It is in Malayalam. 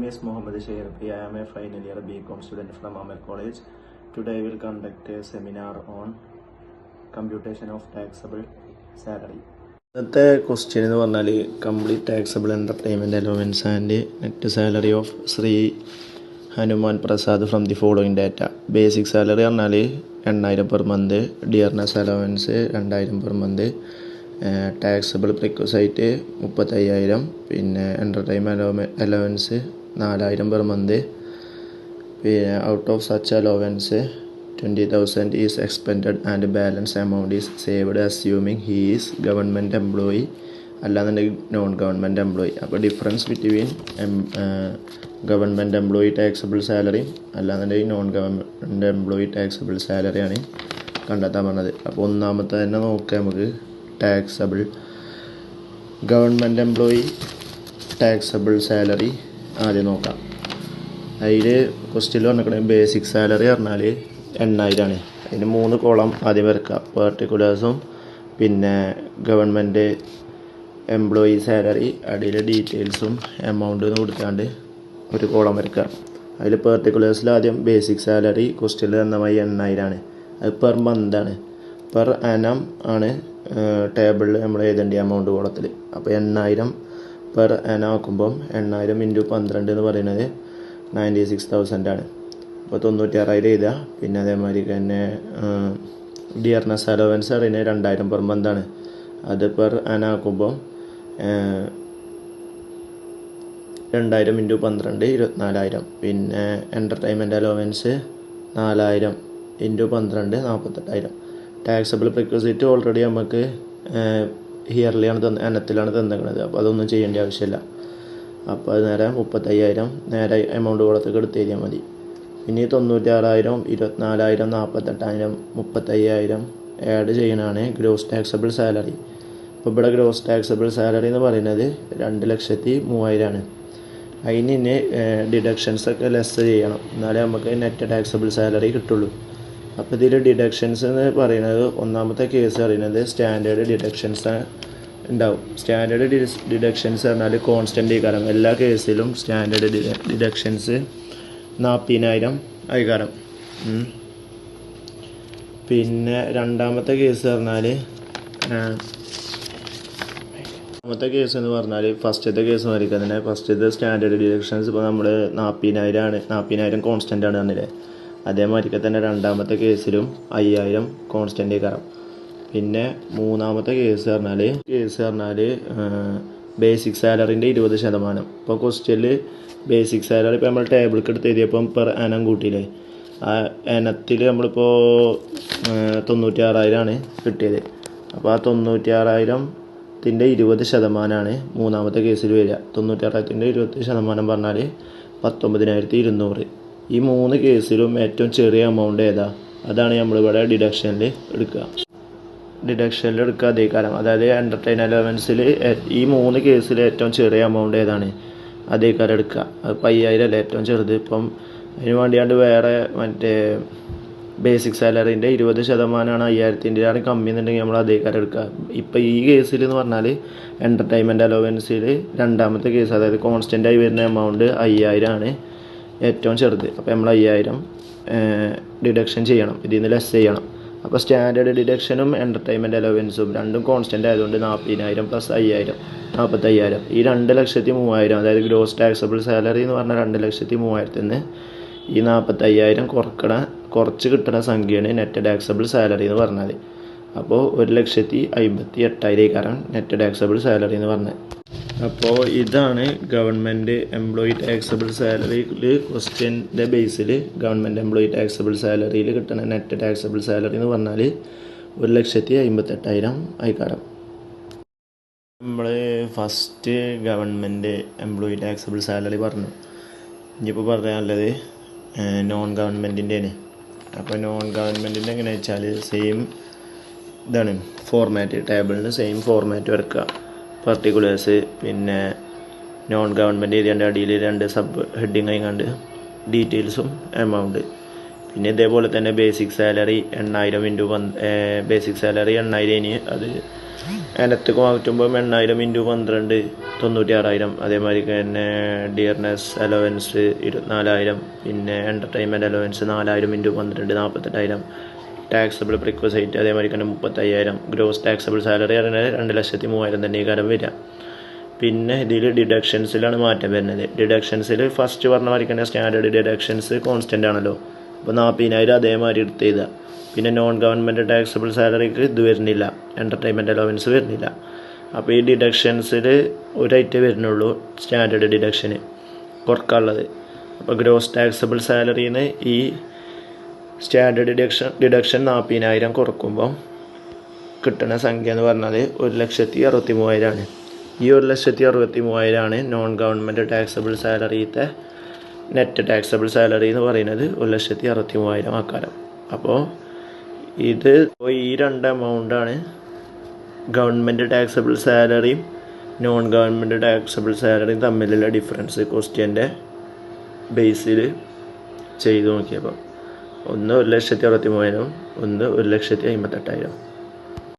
is Mohammed Shairfi. I am a final year BCom student from Amer College. Today I will conduct a seminar on computation of taxable salary. ഇന്നത്തെ ക്വസ്റ്റ്യൻ എന്ന് പറഞ്ഞാൽ complete taxable entertainment allowance and net salary of Shri Hanuman Prasad from the following data. Basic salary പറഞ്ഞാൽ 8,000 per month, dearness allowance 2,000 per month, taxable perquisite 35,000, പിന്നെ എൻ്റർടൈൻമെൻറ്റ് അലവൻസ് 4,000 പെർ മന്ത്. പിന്നെ out of such allowance 20,000 is expended and balance amount is saved assuming he is government employee അല്ലാന്നുണ്ടെങ്കിൽ നോൺ ഗവൺമെൻറ് എംപ്ലോയി. അപ്പോൾ difference between government employee taxable salary അല്ലാന്നുണ്ടെങ്കിൽ നോൺ ഗവൺമെൻറ് എംപ്ലോയി ടാക്സബിൾ സാലറിയാണ് കണ്ടെത്താൻ പറഞ്ഞത്. അപ്പോൾ ഒന്നാമത്തെ തന്നെ നോക്കാം നമുക്ക്. Taxable government employee taxable salary ആദ്യം നോക്കാം. അതിൽ ക്വസ്റ്റ്യനിൽ പറഞ്ഞിരിക്കുന്നത് ബേസിക് സാലറി പറഞ്ഞാൽ 8,000 ആണ്. അതിന് 3 കോളം ആദ്യം വരക്കുക. പെർട്ടിക്കുലേഴ്സും പിന്നെ ഗവൺമെൻറ് എംപ്ലോയി സാലറി, അടിയിൽ ഡീറ്റെയിൽസും എമൗണ്ട് എന്ന് കൊടുക്കാണ്ട് ഒരു കോളം വരക്കുക. അതിൽ പെർട്ടിക്കുലേഴ്സിൽ ആദ്യം ബേസിക് സാലറി ക്വസ്റ്റ്യനിൽ തന്നമായി 8,000 ആണ്. അത് പെർ മന്താണ്. പെർ ആനം ആണ് ടേബിളിൽ നമ്മൾ എഴുതേണ്ട എമൗണ്ട് കോളത്തിൽ. അപ്പോൾ 8,000 പെർ ആനം ആക്കുമ്പം 8,000 ഇൻറ്റു 12 എന്ന് പറയുന്നത് 96,000 ആണ്. അപ്പോൾ 96,000 എഴുതുക. പിന്നെ അതേമാതിരി തന്നെ ഡിയർനെസ് അലവൻസ് പറയുന്നത് 2,000 പെർ മന്താണ്. അത് പെർ ആനം ആക്കുമ്പം 2,000 ഇൻറ്റു 12 24,000. പിന്നെ entertainment allowance 4,000 into 12 48,000. Taxable perquisite already നമുക്ക് ഇയർലിയാണ് എണ്ണത്തിലാണ് തന്നിരിക്കുന്നത്. അപ്പോൾ അതൊന്നും ചെയ്യേണ്ട ആവശ്യമില്ല. അപ്പോൾ അത് നേരെ 35,000 നേരെ എമൗണ്ട് കോളത്തേക്ക് എടുത്ത് എഴുതിയാൽ മതി. ഇനി 96,000 24,000 48,000 35,000 ആഡ് ചെയ്യാനാണ് ഗ്രോസ് ടാക്സബിൾ സാലറി. അപ്പോൾ ഇവിടെ ഗ്രോസ് ടാക്സബിൾ സാലറി എന്ന് പറയുന്നത് 2,03,000 ആണ്. അതിന് ഡിഡക്ഷൻസൊക്കെ ലെസ് ചെയ്യണം, എന്നാലേ നമുക്ക് നെറ്റ് ടാക്സബിൾ സാലറി കിട്ടുള്ളൂ. അപ്പോൾ ഇതിൽ ഡിഡക്ഷൻസ് എന്ന് പറയുന്നത് ഒന്നാമത്തെ കേസ് പറയുന്നത് സ്റ്റാൻഡേർഡ് ഡിഡക്ഷൻസ് ഉണ്ടാവും. സ്റ്റാൻഡേർഡ് ഡിഡക്ഷൻസ് പറഞ്ഞാൽ കോൺസ്റ്റൻ്റ് കാരണം എല്ലാ കേസിലും സ്റ്റാൻഡേർഡ് ഡിഡക്ഷൻസ് 40,000 ആയിക്കാരം. പിന്നെ രണ്ടാമത്തെ കേസ് പറഞ്ഞാൽ എന്ന് പറഞ്ഞാൽ ഫസ്റ്റത്തെ കേസ് മരിക്കാൻ തന്നെ ഫസ്റ്റത്തെ സ്റ്റാൻഡേർഡ് ഡിഡക്ഷൻസ് ഇപ്പോൾ നമ്മൾ 40,000 ആണ്. 40,000 കോൺസ്റ്റൻ്റ് ആണ് പറഞ്ഞില്ലേ. അതേമാതിരിക്കെ തന്നെ രണ്ടാമത്തെ കേസിലും 5,000 കോൺസ്റ്റൻ്റ് കാരണം. പിന്നെ മൂന്നാമത്തെ കേസ് പറഞ്ഞാൽ ബേസിക് സാലറിൻ്റെ 20%. ഇപ്പോൾ ക്വസ്റ്റ്യനിൽ ബേസിക് സാലറി ഇപ്പോൾ നമ്മൾ ടേബിൾക്ക് എടുത്ത് എഴുതിയപ്പം പെർ ആനം കൂട്ടിയില്ലേ. ആ ഇനത്തിൽ നമ്മളിപ്പോൾ 96,000 ആണ് കിട്ടിയത്. അപ്പോൾ ആ 96,000ത്തിൻ്റെ 20% മൂന്നാമത്തെ കേസിൽ വരിക. 96,000ത്തിൻ്റെ 20% പറഞ്ഞാൽ 19,200. ഈ 3 കേസിലും ഏറ്റവും ചെറിയ എമൗണ്ട് ഏതാ അതാണ് നമ്മളിവിടെ ഡിഡക്ഷനിൽ എടുക്കുക. അതേ കാലം, അതായത് എൻ്റർടൈൻ അലവൻസിൽ ഈ 3 കേസിൽ ഏറ്റവും ചെറിയ എമൗണ്ട് ഏതാണ് അതേ കാലം എടുക്കുക. അത് 5,000 അല്ലേ ഏറ്റവും ചെറുത്. ഇപ്പം അതിന് വേണ്ടിയാണ്ട് വേറെ മറ്റേ ബേസിക് സാലറിൻ്റെ 20% 5,000ൻ്റെ കമ്മി എന്നുണ്ടെങ്കിൽ നമ്മൾ അതേ കാലം എടുക്കുക. ഇപ്പം ഈ കേസിൽ എന്ന് പറഞ്ഞാൽ എൻ്റർടൈൻമെൻറ്റ് അലവൻസിൽ രണ്ടാമത്തെ കേസ്, അതായത് കോൺസ്റ്റൻ്റായി വരുന്ന എമൗണ്ട് 5,000 ആണ് ഏറ്റവും ചെറുത്. അപ്പോൾ നമ്മൾ 5,000 ഡിഡക്ഷൻ ചെയ്യണം, ഇതിൽ നിന്ന് ലെസ് ചെയ്യണം. അപ്പോൾ സ്റ്റാൻഡേർഡ് ഡിഡക്ഷനും എൻ്റർടൈൻമെൻറ്റ് അലവൻസും രണ്ടും കോൺസ്റ്റൻ്റ് ആയതുകൊണ്ട് 40,000 പ്ലസ് 5,000 45,000. ഈ 2,03,000 അതായത് ഗ്രോസ് ടാക്സബിൾ സാലറി എന്ന് പറഞ്ഞാൽ 2,03,000 നിന്ന് ഈ 45,000 കുറച്ച് കിട്ടുന്ന സംഖ്യയാണ് നെറ്റ് ടാക്സബിൾ സാലറി എന്ന് പറഞ്ഞത്. അപ്പോൾ 1,58,000 നെറ്റ് ടാക്സബിൾ സാലറി എന്ന് പറഞ്ഞത്. അപ്പോൾ ഇതാണ് ഗവൺമെൻറ് എംപ്ലോയി ടാക്സബിൾ സാലറിയിൽ ക്വസ്റ്റ്യൻ്റെ ബേസിൽ ഗവൺമെൻറ് എംപ്ലോയി ടാക്സബിൾ സാലറിയിൽ കിട്ടുന്ന നെറ്റ് ടാക്സബിൾ സാലറി എന്ന് പറഞ്ഞാൽ 1,58,000 ആയിക്കാരം. നമ്മൾ first government employee taxable salary പറഞ്ഞു. ഇനിയിപ്പോൾ പറയാനുള്ളത് നോൺ ഗവൺമെൻറ്റിൻ്റെയാണ്. അപ്പോൾ നോൺ ഗവൺമെൻറ്റിൻ്റെ എങ്ങനെയാണെന്ന് വെച്ചാൽ സെയിം ഇതാണ് ഫോർമാറ്റ്. ടേബിളിന് സെയിം ഫോർമാറ്റ് വരക്കുക. പർട്ടിക്കുലേഴ്സ് പിന്നെ നോൺ ഗവൺമെൻറ് ഏരിയൻ്റെ അടിയിൽ 2 സബ് ഹെഡിങ് ആയിക്കണ്ട് ഡീറ്റെയിൽസും എമൗണ്ട്. പിന്നെ ഇതേപോലെ തന്നെ basic salary 8,000 into basic salary 8,000 അത് അതിനകത്തേക്ക് മാറ്റുമ്പോൾ 8,000 ഇൻറ്റു 12 96,000. അതേമാതിരി തന്നെ ഡിയർനെസ് അലവൻസ് 24,000. പിന്നെ എൻ്റർടൈൻമെൻറ്റ് അലവൻസ് 4,000 ഇൻറ്റു 12 48,000. ടാക്സബിൾ പ്രിക്വസൈറ്റ് അതേമാതിരി തന്നെ 35,000. ഗ്രോസ് ടാക്സബിൾ സാലറി പറയുന്നത് 2,03,000 തന്നെ ഈ കാലം വരിക. പിന്നെ ഇതിൽ ഡിഡക്ഷൻസിലാണ് മാറ്റം വരുന്നത്. ഡിഡക്ഷൻസിൽ ഫസ്റ്റ് പറഞ്ഞ മാതിരി തന്നെ സ്റ്റാൻഡേർഡ് ഡിഡക്ഷൻസ് കോൺസ്റ്റൻ്റ് ആണല്ലോ. അപ്പോൾ 40,000 അതേമാതിരി എടുത്ത് ചെയ്താൽ. പിന്നെ നോൺ ഗവൺമെൻറ് ടാക്സബിൾ സാലറിക്ക് ഇത് വരുന്നില്ല, എൻ്റർടൈൻമെൻറ്റ് അലവൻസ് വരുന്നില്ല. അപ്പോൾ ഈ ഡിഡക്ഷൻസിൽ ഒരൈറ്റേ വരുന്നുള്ളൂ സ്റ്റാൻഡേർഡ് ഡിഡക്ഷന് കുറക്കാനുള്ളത്. അപ്പോൾ ഗ്രോസ് ടാക്സബിൾ സാലറിന്ന് ഈ സ്റ്റാൻഡേർഡ് ഡിഡക്ഷൻ 40,000 കുറക്കുമ്പോൾ കിട്ടുന്ന സംഖ്യ എന്ന് പറഞ്ഞാൽ 1,63,000 ആണ്. ഈ 1,63,000 ആണ് നോൺ ഗവൺമെൻറ് ടാക്സബിൾ സാലറിത്തെ നെറ്റ് ടാക്സബിൾ സാലറി എന്ന് പറയുന്നത് 1,63,000 ആക്കാരം. അപ്പോൾ ഇത് ഈ രണ്ട് എമൗണ്ടാണ് ഗവൺമെൻറ് ടാക്സബിൾ സാലറിയും നോൺ ഗവൺമെൻറ് ടാക്സബിൾ സാലറിയും തമ്മിലുള്ള ഡിഫറൻസ് ക്വസ്റ്റ്യൻ്റെ ബേസിൽ ചെയ്ത് നോക്കിയപ്പോൾ ഒന്ന് 1,63,000, ഒന്ന് 1,58,000.